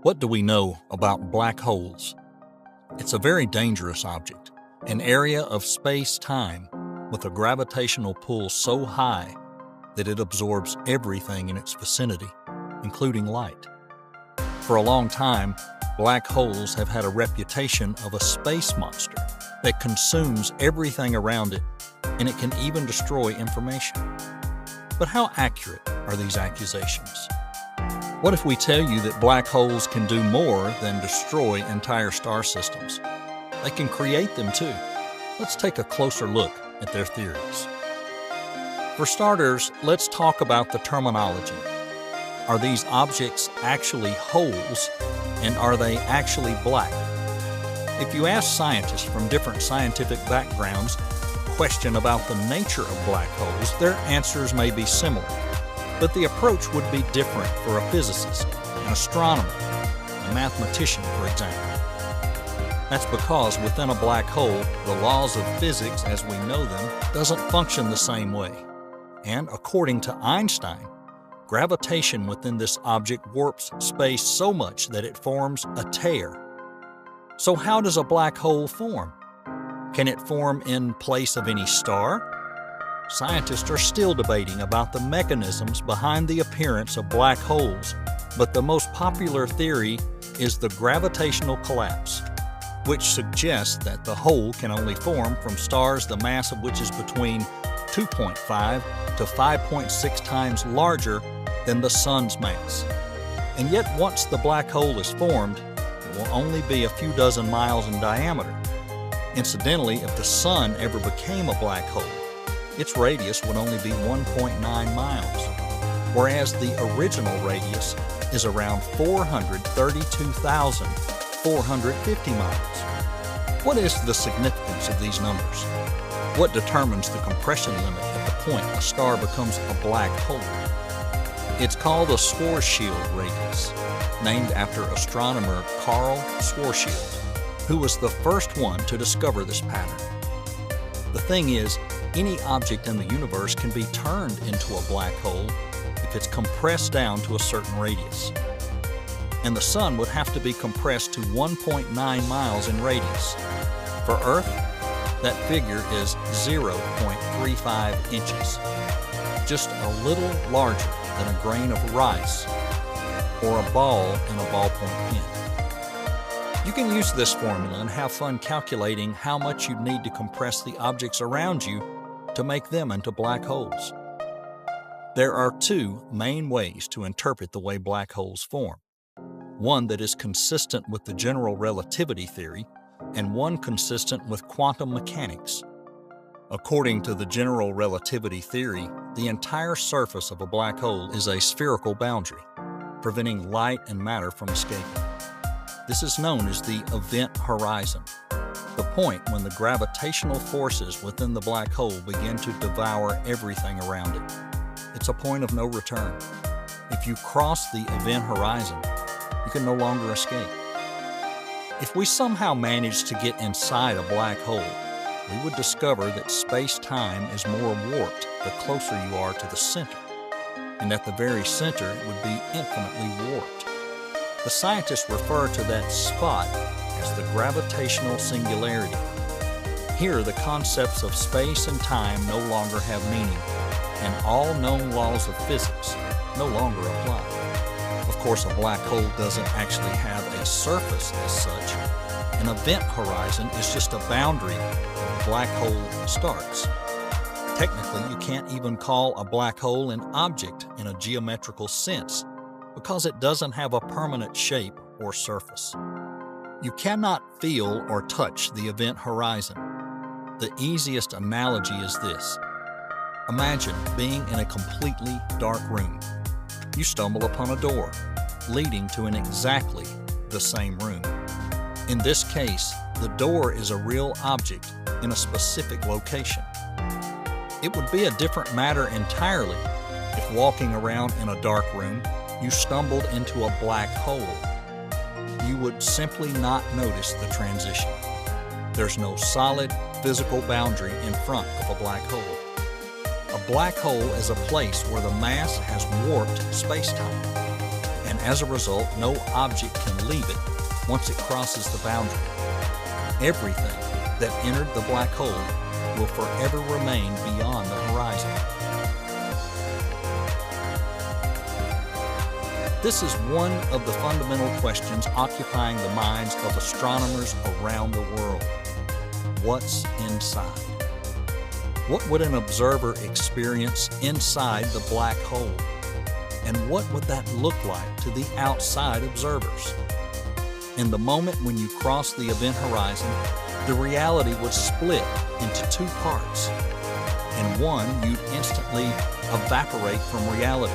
What do we know about black holes? It's a very dangerous object, an area of space-time with a gravitational pull so high that it absorbs everything in its vicinity, including light. For a long time, black holes have had a reputation of a space monster that consumes everything around it, and it can even destroy information. But how accurate are these accusations? What if we tell you that black holes can do more than destroy entire star systems? They can create them too. Let's take a closer look at their theories. For starters, let's talk about the terminology. Are these objects actually holes, and are they actually black? If you ask scientists from different scientific backgrounds a question about the nature of black holes, their answers may be similar. But the approach would be different for a physicist, an astronomer, a mathematician, for example. That's because within a black hole, the laws of physics as we know them doesn't function the same way. And according to Einstein, gravitation within this object warps space so much that it forms a tear. So how does a black hole form? Can it form in place of any star? Scientists are still debating about the mechanisms behind the appearance of black holes, but the most popular theory is the gravitational collapse, which suggests that the hole can only form from stars the mass of which is between 2.5 to 5.6 times larger than the Sun's mass. And yet once the black hole is formed, it will only be a few dozen miles in diameter. Incidentally, if the Sun ever became a black hole, its radius would only be 1.9 miles, whereas the original radius is around 432,450 miles. What is the significance of these numbers? What determines the compression limit at the point a star becomes a black hole? It's called the Schwarzschild radius, named after astronomer Karl Schwarzschild, who was the first one to discover this pattern. The thing is, any object in the universe can be turned into a black hole if it's compressed down to a certain radius. And the Sun would have to be compressed to 1.9 miles in radius. For Earth, that figure is 0.35 inches, just a little larger than a grain of rice or a ball in a ballpoint pen. You can use this formula and have fun calculating how much you'd need to compress the objects around you to make them into black holes. There are two main ways to interpret the way black holes form. One that is consistent with the general relativity theory, and one consistent with quantum mechanics. According to the general relativity theory, the entire surface of a black hole is a spherical boundary, preventing light and matter from escaping. This is known as the event horizon, the point when the gravitational forces within the black hole begin to devour everything around it. It's a point of no return. If you cross the event horizon, you can no longer escape. If we somehow managed to get inside a black hole, we would discover that space-time is more warped the closer you are to the center, and at the very center it would be infinitely warped. The scientists refer to that spot as the gravitational singularity. Here, the concepts of space and time no longer have meaning, and all known laws of physics no longer apply. Of course, a black hole doesn't actually have a surface as such. An event horizon is just a boundary where the black hole starts. Technically, you can't even call a black hole an object in a geometrical sense because it doesn't have a permanent shape or surface. You cannot feel or touch the event horizon. The easiest analogy is this. Imagine being in a completely dark room. You stumble upon a door, leading to an exactly the same room. In this case, the door is a real object in a specific location. It would be a different matter entirely if walking around in a dark room, you stumbled into a black hole. You would simply not notice the transition. There's no solid physical boundary in front of a black hole. A black hole is a place where the mass has warped space-time. And As a result, no object can leave it once it crosses the boundary. Everything that entered the black hole will forever remain beyond the horizon. This is one of the fundamental questions occupying the minds of astronomers around the world. What's inside? What would an observer experience inside the black hole? And what would that look like to the outside observers? In the moment when you cross the event horizon, the reality would split into two parts. In one, you'd instantly evaporate from reality.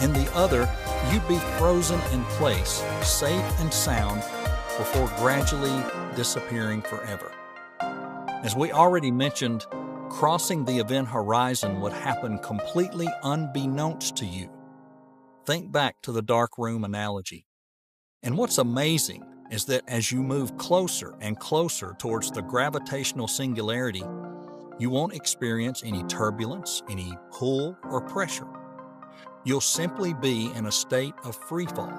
In the other, you'd be frozen in place, safe and sound, before gradually disappearing forever. As we already mentioned, crossing the event horizon would happen completely unbeknownst to you. Think back to the dark room analogy. And what's amazing is that as you move closer and closer towards the gravitational singularity, you won't experience any turbulence, any pull or pressure. You'll simply be in a state of free fall.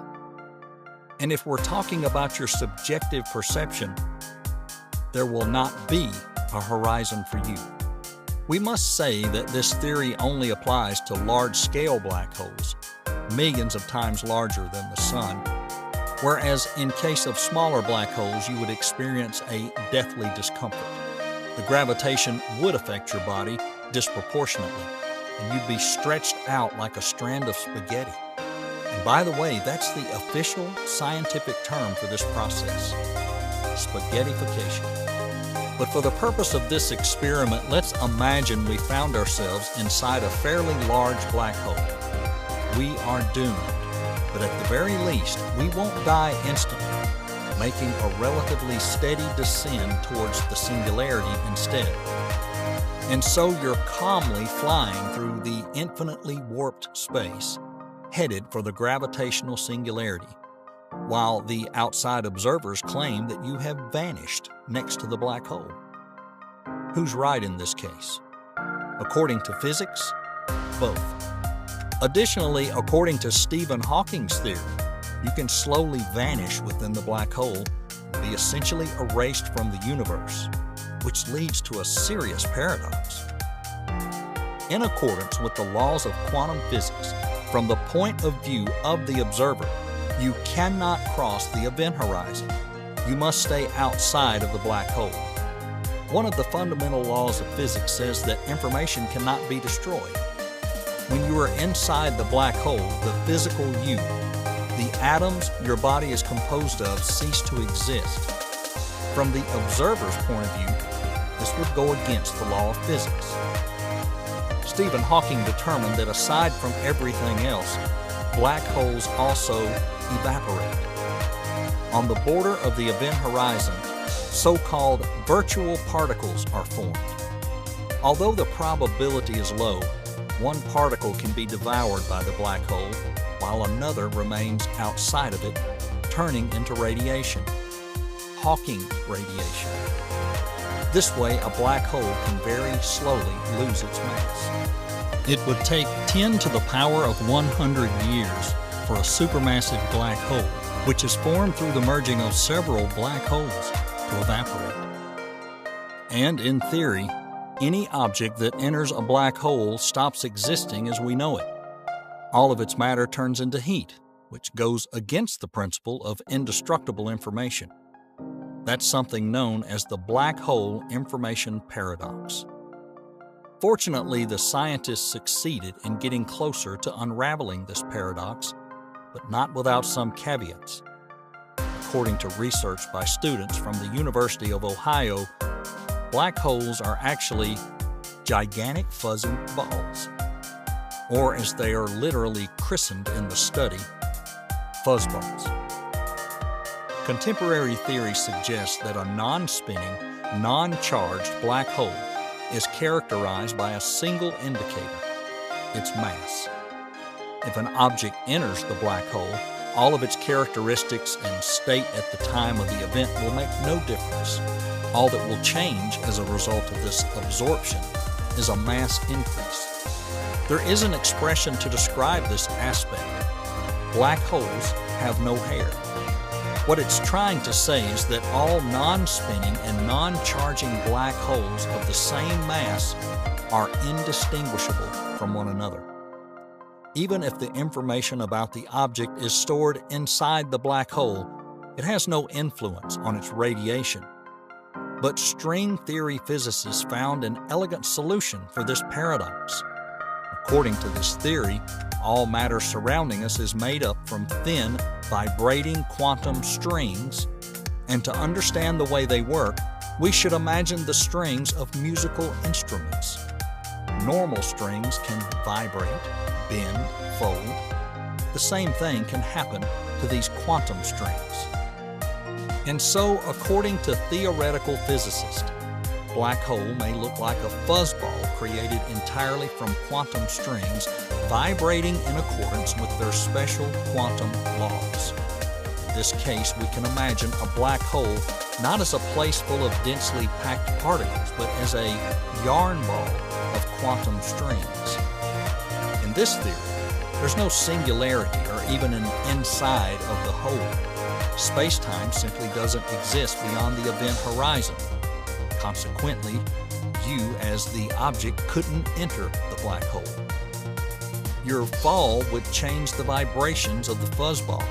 And if we're talking about your subjective perception, there will not be a horizon for you. We must say that this theory only applies to large-scale black holes, millions of times larger than the Sun, whereas in case of smaller black holes, you would experience a deathly discomfort. The gravitation would affect your body disproportionately, and you'd be stretched out like a strand of spaghetti. And by the way, that's the official scientific term for this process, spaghettification. But for the purpose of this experiment, let's imagine we found ourselves inside a fairly large black hole. We are doomed, but at the very least, we won't die instantly, making a relatively steady descent towards the singularity instead. And so you're calmly flying through the infinitely warped space, headed for the gravitational singularity, while the outside observers claim that you have vanished next to the black hole. Who's right in this case? According to physics, both. Additionally, according to Stephen Hawking's theory, you can slowly vanish within the black hole, be essentially erased from the universe, which leads to a serious paradox. In accordance with the laws of quantum physics, from the point of view of the observer, you cannot cross the event horizon. You must stay outside of the black hole. One of the fundamental laws of physics says that information cannot be destroyed. When you are inside the black hole, the physical you, the atoms your body is composed of, cease to exist. From the observer's point of view, this would go against the law of physics. Stephen Hawking determined that aside from everything else, black holes also evaporate. On the border of the event horizon, so-called virtual particles are formed. Although the probability is low, one particle can be devoured by the black hole, while another remains outside of it, turning into radiation. Hawking radiation. This way, a black hole can very slowly lose its mass. It would take 10 to the power of 100 years for a supermassive black hole, which is formed through the merging of several black holes, to evaporate. And in theory, any object that enters a black hole stops existing as we know it. All of its matter turns into heat, which goes against the principle of indestructible information. That's something known as the black hole information paradox. Fortunately, the scientists succeeded in getting closer to unraveling this paradox, but not without some caveats. According to research by students from the University of Ohio, black holes are actually gigantic fuzzy balls, or as they are literally christened in the study, fuzzballs. Contemporary theory suggests that a non-spinning, non-charged black hole is characterized by a single indicator, its mass. If an object enters the black hole, all of its characteristics and state at the time of the event will make no difference. All that will change as a result of this absorption is a mass increase. There is an expression to describe this aspect. black holes have no hair. What it's trying to say is that all non-spinning and non-charging black holes of the same mass are indistinguishable from one another. Even if the information about the object is stored inside the black hole, it has no influence on its radiation. But string theory physicists found an elegant solution for this paradox. According to this theory, all matter surrounding us is made up from thin, vibrating quantum strings, and to understand the way they work, we should imagine the strings of musical instruments. Normal strings can vibrate, bend, fold. The same thing can happen to these quantum strings. And so, according to theoretical physicists, black hole may look like a fuzzball created entirely from quantum strings vibrating in accordance with their special quantum laws. In this case, we can imagine a black hole not as a place full of densely packed particles, but as a yarn ball of quantum strings. In this theory, there's no singularity or even an inside of the hole. Space-time simply doesn't exist beyond the event horizon. Consequently, you as the object couldn't enter the black hole. Your fall would change the vibrations of the fuzzball,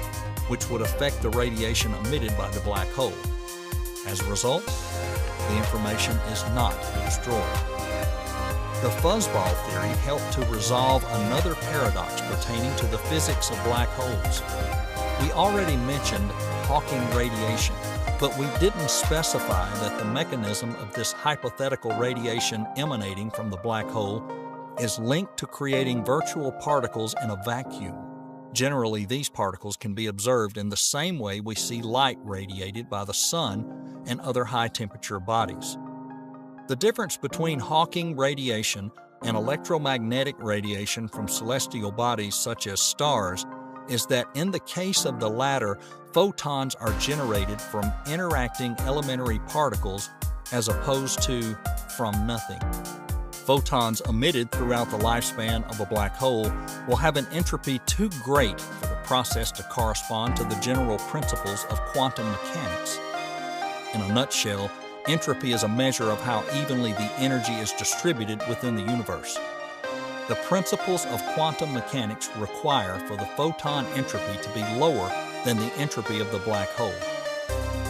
which would affect the radiation emitted by the black hole. As a result, the information is not destroyed. The fuzzball theory helped to resolve another paradox pertaining to the physics of black holes. We already mentioned Hawking radiation, but we didn't specify that the mechanism of this hypothetical radiation emanating from the black hole is linked to creating virtual particles in a vacuum. Generally, these particles can be observed in the same way we see light radiated by the sun and other high-temperature bodies. The difference between Hawking radiation and electromagnetic radiation from celestial bodies such as stars is that in the case of the latter, photons are generated from interacting elementary particles as opposed to from nothing. Photons emitted throughout the lifespan of a black hole will have an entropy too great for the process to correspond to the general principles of quantum mechanics. In a nutshell, entropy is a measure of how evenly the energy is distributed within the universe. The principles of quantum mechanics require for the photon entropy to be lower than the entropy of the black hole.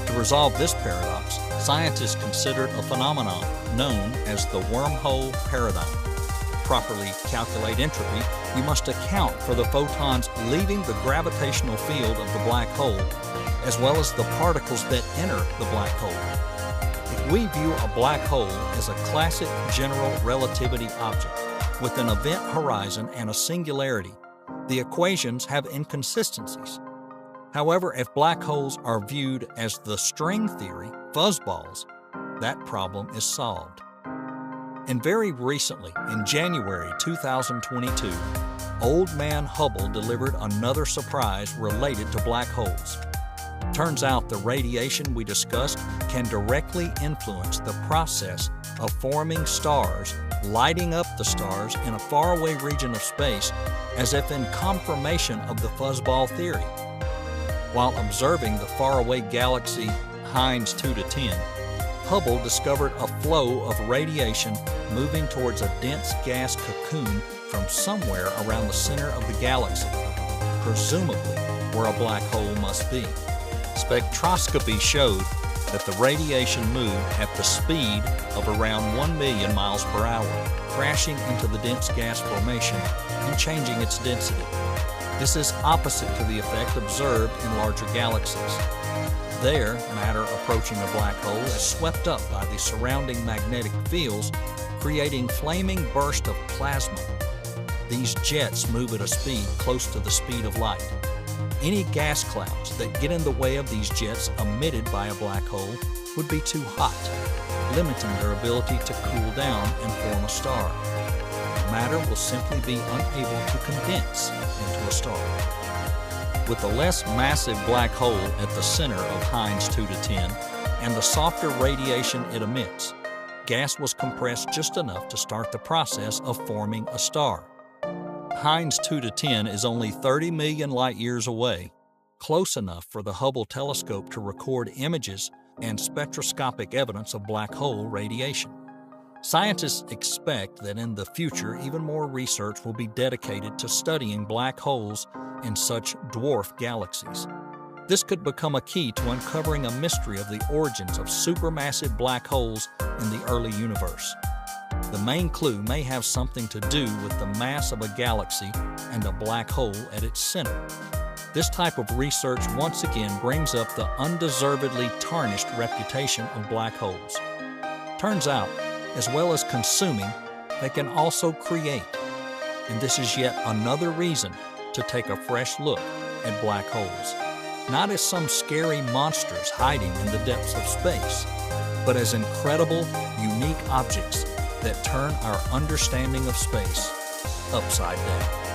To resolve this paradox, scientists considered a phenomenon known as the wormhole paradigm. To properly calculate entropy, you must account for the photons leaving the gravitational field of the black hole, as well as the particles that enter the black hole. If we view a black hole as a classic general relativity object, with an event horizon and a singularity, the equations have inconsistencies. However, if black holes are viewed as the string theory, fuzzballs, that problem is solved. And very recently, in January 2022, Old Man Hubble delivered another surprise related to black holes. Turns out the radiation we discussed can directly influence the process of forming stars, lighting up the stars in a faraway region of space as if in confirmation of the fuzzball theory. While observing the faraway galaxy Hines 2-10, Hubble discovered a flow of radiation moving towards a dense gas cocoon from somewhere around the center of the galaxy, presumably where a black hole must be. Spectroscopy showed that the radiation moved at the speed of around 1 million miles per hour, crashing into the dense gas formation and changing its density. This is opposite to the effect observed in larger galaxies. There, matter approaching a black hole is swept up by the surrounding magnetic fields, creating flaming bursts of plasma. These jets move at a speed close to the speed of light. Any gas clouds that get in the way of these jets emitted by a black hole would be too hot, limiting their ability to cool down and form a star. Matter will simply be unable to condense into a star. With a less massive black hole at the center of Hines 2-10 and the softer radiation it emits, gas was compressed just enough to start the process of forming a star. Heinz 2 to 10 is only 30 million light-years away, close enough for the Hubble telescope to record images and spectroscopic evidence of black hole radiation. Scientists expect that in the future even more research will be dedicated to studying black holes in such dwarf galaxies. This could become a key to uncovering a mystery of the origins of supermassive black holes in the early universe. The main clue may have something to do with the mass of a galaxy and a black hole at its center. This type of research once again brings up the undeservedly tarnished reputation of black holes. Turns out, as well as consuming, they can also create. And this is yet another reason to take a fresh look at black holes. Not as some scary monsters hiding in the depths of space, but as incredible, unique objects that turn our understanding of space upside down.